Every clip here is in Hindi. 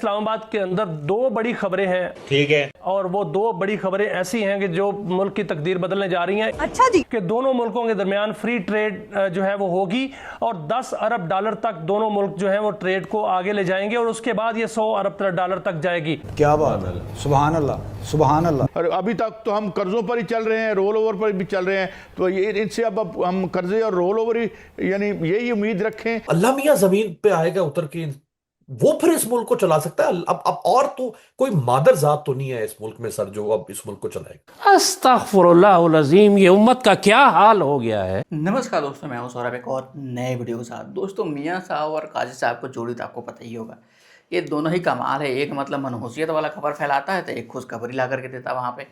इस्लामाबाद के अंदर दो बड़ी खबरें हैं। ठीक है। और वो दो बड़ी खबरें ऐसी हैं कि जो मुल्क की तकदीर बदलने जा रही हैं। अच्छा जी। कि दोनों मुल्कों के दरमियान फ्री ट्रेड जो है वो होगी और 10 अरब डॉलर तक दोनों मुल्क जो है वो ट्रेड को आगे ले जाएंगे और उसके बाद ये 100 अरब डॉलर तक जाएगी। क्या बात है, सुभान अल्लाह, सुभान अल्लाह। और अभी तक तो हम कर्जों पर ही चल रहे हैं, रोल ओवर पर भी चल रहे हैं, तो ये इनसे अब हम कर्जे और रोल ओवर ही यानी यही उम्मीद रखें। अल्लाह मियां जमीन पे आएगा उतर के, वो फिर इस मुल्क को चला सकता है। अब और तो कोई मादर जात तो नहीं है इस मुल्क में सर जो अब इस मुल्क को चलाएगा। अस्तगफुरुल्लाहुल अज़ीम, ये उम्मत का क्या हाल हो गया है। नमस्कार दोस्तों, मैं हूं सौरभ एक और नए वीडियो के साथ। दोस्तों, मियां साहब और काजी साहब को जोड़ी तो आपको पता ही होगा, ये दोनों ही कमाल है। एक मतलब मनहूसियत वाला खबर फैलाता है तो एक खुशखबरी ला करके देता वहाँ पे।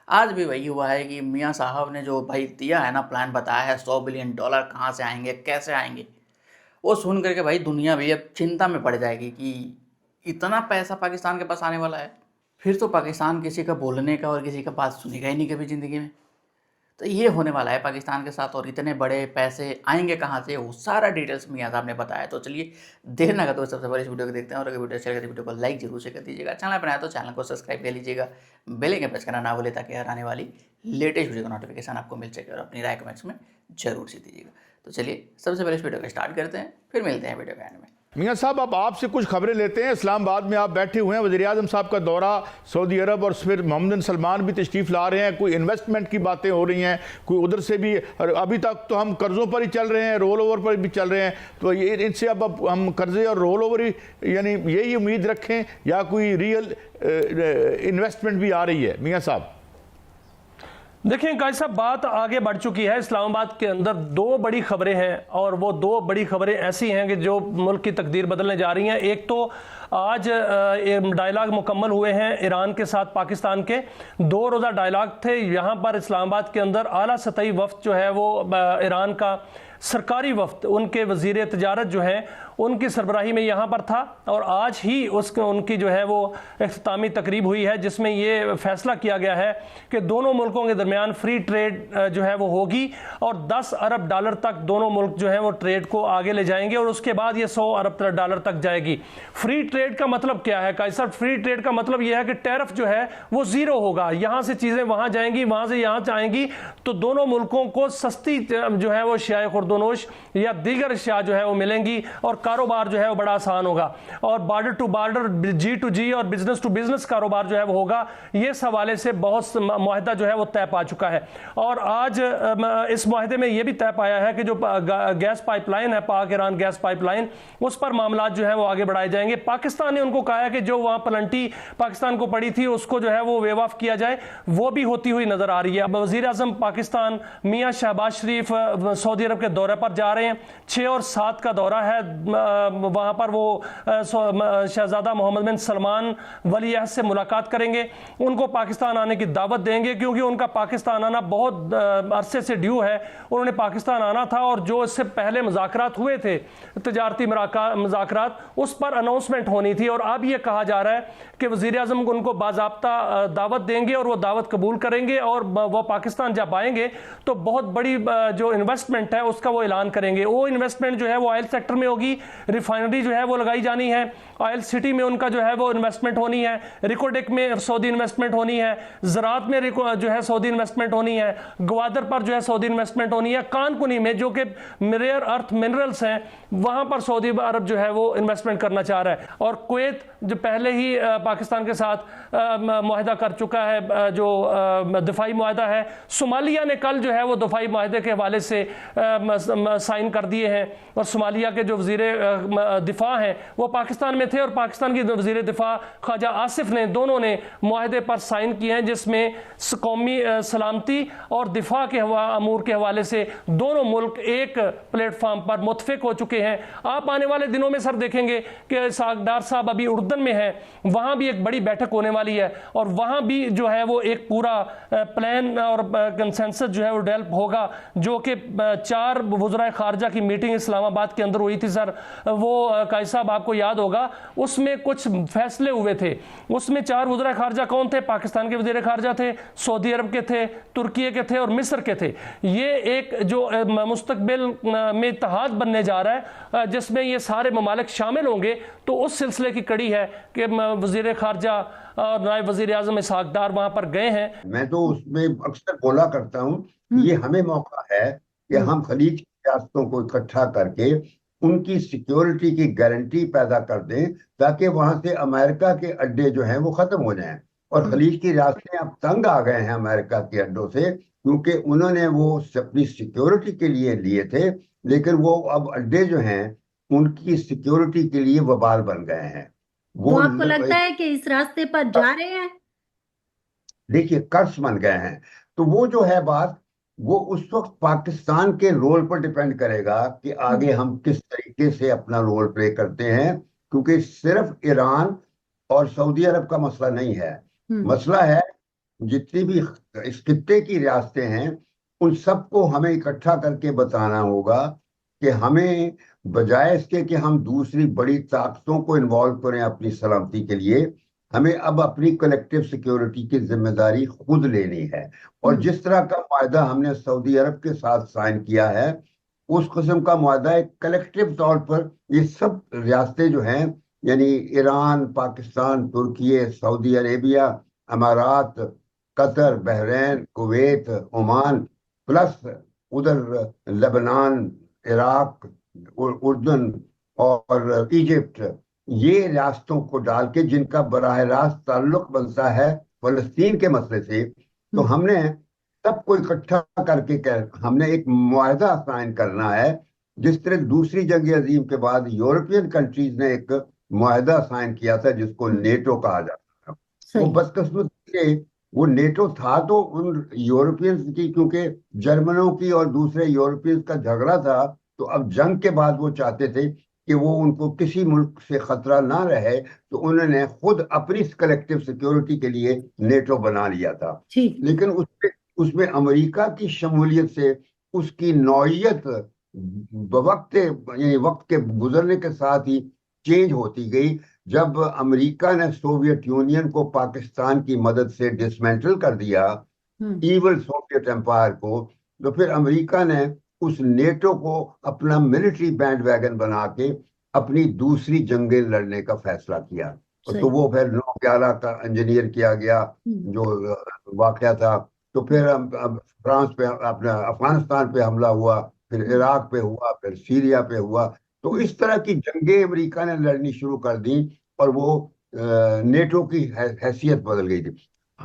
आज भी वही हुआ है कि मियां साहब ने जो भाई दिया है ना, प्लान बताया है, $100 बिलियन कहाँ से आएंगे, कैसे आएंगे, वो सुन करके भाई दुनिया भी अब चिंता में पड़ जाएगी कि इतना पैसा पाकिस्तान के पास आने वाला है। फिर तो पाकिस्तान किसी का बोलने का और किसी का बात सुनेगा ही नहीं कभी ज़िंदगी में। तो ये होने वाला है पाकिस्तान के साथ, और इतने बड़े पैसे आएंगे कहाँ से, वो सारा डिटेल्स मियां साहब ने बताया। तो चलिए देर ना करते हुए सबसे पहले इस वीडियो को देखते हैं, और अगर वीडियो अच्छा लगे तो वीडियो को लाइक जरूर से कर दीजिएगा। चैनल पर आए तो चैनल को सब्सक्राइब कर लीजिएगा, बेल आइकन प्रेस करना ना भूले ताकि हर आने वाली लेटेस्ट वीडियो का नोटिफिकेशन आपको मिल सके। और अपनी राय कमेंट्स में जरूर से दीजिएगा। तो चलिए सबसे पहले इस वीडियो को स्टार्ट करते हैं, फिर मिलते हैं वीडियो के एंड में। मियां साहब, अब आपसे कुछ खबरें लेते हैं। इस्लामाबाद में आप बैठे हुए हैं, वज़ीर आज़म साहब का दौरा सऊदी अरब, और फिर मोहम्मद बिन सलमान भी तशरीफ़ ला रहे हैं। कोई इन्वेस्टमेंट की बातें हो रही हैं, कोई उधर से भी। और अभी तक तो हम कर्ज़ों पर ही चल रहे हैं, रोल ओवर पर भी चल रहे हैं, तो ये इनसे अब हम कर्जे और रोल ओवर ही यानी यही उम्मीद रखें या कोई रियल इन्वेस्टमेंट भी आ रही है। मियां साहब देखिए गाइस साहब, बात आगे बढ़ चुकी है। इस्लामाबाद के अंदर दो बड़ी खबरें हैं और वो दो बड़ी खबरें ऐसी हैं कि जो मुल्क की तकदीर बदलने जा रही हैं। एक तो आज डायलॉग मुकम्मल हुए हैं ईरान के साथ पाकिस्तान के। 2 रोज़ा डायलॉग थे यहाँ पर इस्लामाबाद के अंदर। आला सतही वफ्द जो है वो ईरान का सरकारी वफ्द, उनके वज़ीर तिजारत जो है उनकी सरबराही में यहाँ पर था, और आज ही उनकी जो है वो इख्तितामी तकरीब हुई है जिसमें ये फैसला किया गया है कि दोनों मुल्कों के दरमियान फ्री ट्रेड जो है वो होगी और 10 अरब डॉलर तक दोनों मुल्क जो है वो ट्रेड को आगे ले जाएंगे और उसके बाद ये 100 अरब डॉलर तक जाएगी। फ्री ट्रेड का मतलब क्या है कायसर? फ्री ट्रेड का मतलब यह है कि टैरिफ जो है वो ज़ीरो होगा। यहाँ से चीज़ें वहाँ जाएंगी, वहाँ से यहाँ जाएंगी, तो दोनों मुल्कों को सस्ती जो है वो अशिया खुर्दोनोश या दीगर अशिया जो है वो मिलेंगी और कारोबार जो है वो बड़ा आसान होगा। और border to border, G to G और बिजनेस टू बिजनेस कारोबार जो है वो होगा। ये इस हवाले से बहुत मुआहदा जो है वो तय पा चुका है। और आज इस मुआहदे में ये भी तय पाया है कि जो गैस पाइपलाइन है, पाक ईरान गैस पाइपलाइन, उस पर मामला जो है वो आगे बढ़ाए जाएंगे। पाकिस्तान ने उनको कहा है कि जो वहाँ प्लंटी पाकिस्तान को पड़ी थी उसको जो है वो वेव ऑफ किया जाए, वो भी होती हुई नजर आ रही है। वज़ीर आज़म पाकिस्तान मियाँ शहबाज शरीफ सऊदी अरब के दौरे पर जा रहे हैं। 6 और 7 का दौरा है। वहाँ पर वो शहजादा मोहम्मद बिन सलमान वली अहद से मुलाकात करेंगे, उनको पाकिस्तान आने की दावत देंगे, क्योंकि उनका पाकिस्तान आना बहुत अरसे से ड्यू है। उन्होंने पाकिस्तान आना था और जो इससे पहले मुज़ाकरात हुए थे, तिजारती मुज़ाकरात, उस पर अनाउंसमेंट होनी थी। और अब ये कहा जा रहा है कि वज़ीर आज़म उनको बाज़ाब्ता दावत देंगे और वो दावत कबूल करेंगे और वो पाकिस्तान जब आएंगे तो बहुत बड़ी जो इन्वेस्टमेंट है उसका वो ऐलान करेंगे। वो इन्वेस्टमेंट जो है वो ऑयल सेक्टर में होगी, रिफाइनरी जो है वो लगाई जानी है, ऑयल सिटी में उनका जो है वो इन्वेस्टमेंट होनी है, रिकोडेक में सऊदी इन्वेस्टमेंट होनी है, ज़राअत में जो है सऊदी इन्वेस्टमेंट होनी है, ग्वादर पर जो है सऊदी इन्वेस्टमेंट होनी है, कानकुनी में जो कि रेयर अर्थ मिनरल्स हैं वहाँ पर सऊदी अरब जो है वो इन्वेस्टमेंट करना चाह रहा है। और कुवैत जो पहले ही पाकिस्तान के साथ मुआहदा कर चुका है, जो दिफाई मुआहदा है। सोमालिया ने कल जो है वो दिफाई मुआहदे के हवाले से साइन कर दिए हैं, और सोमालिया के जो वज़ीर दिफा हैं वो पाकिस्तान में थे, और पाकिस्तान की वज़ीर दिफा ख्वाजा आसिफ ने, दोनों ने मुआहदे पर साइन किए हैं जिसमें कौमी सलामती और दिफा के अमूर के हवाले से दोनों मुल्क एक प्लेटफॉर्म पर मुत्तफिक हो चुके हैं। आप आने वाले दिनों में सर देखेंगे कि सागदार साहब अभी उर्दन में है, वहाँ भी एक बड़ी बैठक होने वाली है, और वहाँ भी जो है वो एक पूरा प्लान और कंसेंसस जो है वो डेवलप होगा, जो कि 4 वज़राए खारजा की मीटिंग इस्लामाबाद के अंदर हुई थी सर, वो काजी साहब आपको याद होगा, उसमें कुछ फैसले हुए थे। उसमें 4 वज़राए खारजा कौन थे? पाकिस्तान के वज़ीर खारजा थे, सऊदी अरब के थे, तुर्की के थे और मिस्र के थे। ये एक जो मुस्तकबिल में इत्तेहाद बनने जा रहा है जिसमें ये सारे ममालिक शामिल होंगे, तो उस सिलसिले की कड़ी है कि वज़ीर खारजा और नायब वज़ीर आज़म इसहाक डार वहां पर गए हैं। मैं तो उसमें अक्सर बोला करता हूँ, ये हमें मौका है कि हम खलीज की रियासतों को इकट्ठा करके उनकी सिक्योरिटी की गारंटी पैदा कर दें, ताकि वहां से अमेरिका के अड्डे जो हैं वो खत्म हो जाएं। और खलीज की रियासतें अब तंग आ गए हैं अमेरिका के अड्डों से, क्योंकि उन्होंने वो अपनी सिक्योरिटी के लिए लिए थे, लेकिन वो अब अड्डे जो हैं उनकी सिक्योरिटी के लिए वबाल बन गए हैं। तो आपको लगता है कि इस रास्ते पर जा रहे हैं? देखिए, कर्ज बन गए हैं। तो वो जो है बात, वो उस वक्त पाकिस्तान के रोल पर डिपेंड करेगा कि आगे हम किस तरीके से अपना रोल प्ले करते हैं, क्योंकि सिर्फ ईरान और सऊदी अरब का मसला नहीं है। मसला है जितनी भी इस खित्ते की रियासतें हैं उन सबको हमें इकट्ठा करके बताना होगा कि हमें बजाय इसके कि हम दूसरी बड़ी ताकतों को इन्वॉल्व करें अपनी सलामती के लिए, हमें अब अपनी कलेक्टिव सिक्योरिटी की जिम्मेदारी खुद लेनी है। और जिस तरह का मुआहदा हमने सऊदी अरब के साथ साइन किया है, उस किस्म का मुआहदा एक कलेक्टिव तौर पर ये सब रियासतें जो हैं, यानी ईरान, पाकिस्तान, तुर्की, सऊदी अरेबिया, अमारात, Qatar, Bahrain, Kuwait, Oman, plus उधर लेबनान, इराक, उर्दन और इजिप्ट, ये रियासतों को डाल के जिनका बराह रास्त ताल्लुक बनता है फलस्तीन के मसले से, तो हमने सबको इकट्ठा करके हमने एक मुआहदा साइन करना है, जिस तरह दूसरी जंग अजीम के बाद यूरोपियन कंट्रीज ने एक मुआहदा साइन किया था जिसको नेटो कहा जाता था। वो बदकिस्मती से वो नेटो था तो उन यूरोपियंस की, क्योंकि जर्मनों की और दूसरे यूरोपियंस का झगड़ा था, तो अब जंग के बाद वो चाहते थे कि वो उनको किसी मुल्क से खतरा ना रहे, तो उन्होंने खुद अपनी कलेक्टिव सिक्योरिटी के लिए नेटो बना लिया था। लेकिन उसमें अमेरिका की शमूलियत से उसकी नौइयत वक्त के गुजरने के साथ ही चेंज होती गई। जब अमेरिका ने सोवियत यूनियन को पाकिस्तान की मदद से डिसमेंटल कर दिया, ईवल सोवियत एम्पायर को, तो फिर अमेरिका ने उस नेटो को अपना मिलिट्री बैंड वैगन बना के अपनी दूसरी जंगें लड़ने का फैसला किया। तो वो फिर 9/11 का इंजीनियर किया गया जो वाकया था। तो फिर अब फ्रांस पे, अपना अफगानिस्तान पे हमला हुआ, फिर इराक पे हुआ, फिर सीरिया पे हुआ। तो इस तरह की जंगें अमेरिका ने लड़नी शुरू कर दी और वो नेटो की हैसियत बदल गई थी।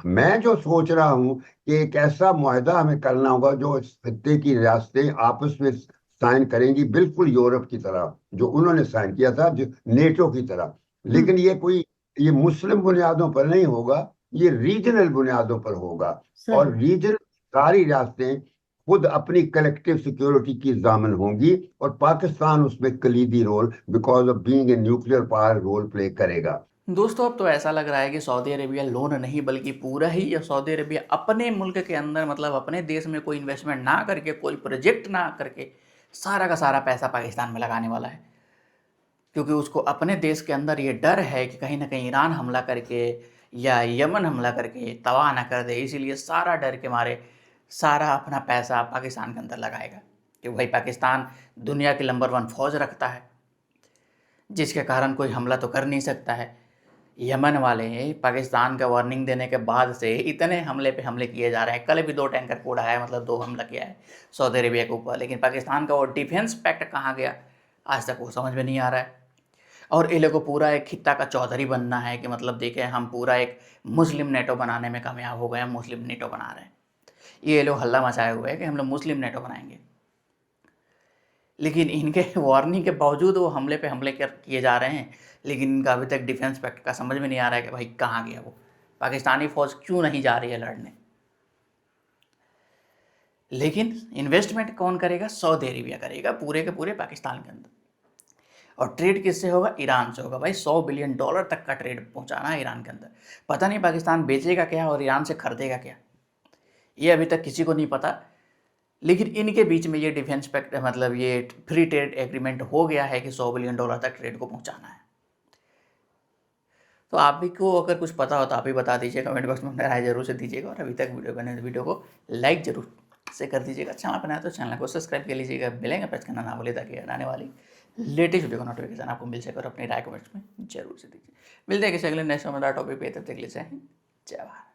मैं जो सोच रहा हूं कि एक ऐसा मुआहदा हमें करना होगा जो इस खित्ते की रियासतें आपस में साइन करेंगी, बिल्कुल यूरोप की तरह जो उन्होंने साइन किया था, जो नेटो की तरह। लेकिन ये मुस्लिम बुनियादों पर नहीं होगा, ये रीजनल बुनियादों पर होगा। और रीजनल सारी रियासतें खुद अपनी कलेक्टिव सिक्योरिटी की जामिन होंगी और पाकिस्तान उसमें कलीदी role, because of being a nuclear power, role play करेगा। दोस्तों, अब तो ऐसा लग रहा है कि सऊदी अरेबिया लोन नहीं बल्कि पूरा ही या सऊदी अरेबिया अपने मुल्क के अंदर, मतलब अपने देश में कोई इन्वेस्टमेंट ना करके, कोई प्रोजेक्ट ना करके सारा का सारा पैसा पाकिस्तान में लगाने वाला है। क्योंकि उसको अपने देश के अंदर ये डर है कि कहीं ना कहीं ईरान हमला करके या यमन हमला करके तबाह ना कर दे, इसीलिए सारा डर के मारे सारा अपना पैसा पाकिस्तान के अंदर लगाएगा। कि भाई पाकिस्तान दुनिया की नंबर 1 फौज रखता है, जिसके कारण कोई हमला तो कर नहीं सकता है। यमन वाले पाकिस्तान का वार्निंग देने के बाद से इतने हमले पे हमले किए जा रहे हैं। कल भी 2 टैंकर को उड़ाया है, मतलब 2 हमला किया है सऊदी अरेबिया के ऊपर। लेकिन पाकिस्तान का वो डिफेंस पैक्ट कहाँ गया आज तक वो समझ में नहीं आ रहा है। और ये लोग को पूरा एक खित्ता का चौधरी बनना है कि मतलब देखें हम पूरा एक मुस्लिम नेटो बनाने में कामयाब हो गए, हम मुस्लिम नेटो बना रहे हैं। ये लोग हल्ला मचाए हुए हैं कि हम लोग मुस्लिम नेटो बनाएंगे, लेकिन इनके वार्निंग के बावजूद वो हमले पे हमले किए जा रहे हैं। लेकिन इनका अभी तक डिफेंस पैक्ट का समझ में नहीं आ रहा है कि भाई कहाँ गया वो पाकिस्तानी फौज, क्यों नहीं जा रही है लड़ने। लेकिन इन्वेस्टमेंट कौन करेगा? सऊदी अरेबिया करेगा पूरे के पूरे पाकिस्तान के अंदर। और ट्रेड किससे होगा? ईरान से होगा। भाई $100 बिलियन तक का ट्रेड पहुंचाना है ईरान के अंदर। पता नहीं पाकिस्तान बेचेगा क्या और ईरान से खरीदेगा क्या, ये अभी तक किसी को नहीं पता। लेकिन इनके बीच में ये डिफेंस पैक्ट मतलब ये फ्री ट्रेड एग्रीमेंट हो गया है कि $100 बिलियन तक ट्रेड को पहुंचाना है। तो आप भी को अगर कुछ पता हो तो आप भी बता दीजिए, कमेंट बॉक्स में अपनी राय जरूर से दीजिएगा। और अभी तक वीडियो को लाइक जरूर से कर दीजिएगा। चैनल बनाए तो चैनल को सब्सक्राइब कर लीजिएगा, बेल आइकन प्रेस करना ना भूलिए ताकि आने वाली लेटेस्ट वीडियो का नोटिफिकेशन आपको मिल सके। और अपनी राय कमेंट्स में जरूर से दीजिए। मिलते हैं किसी अगले नेक्स्ट टॉपिक पे, तब तक के लिए जय हिंद, जय भारत।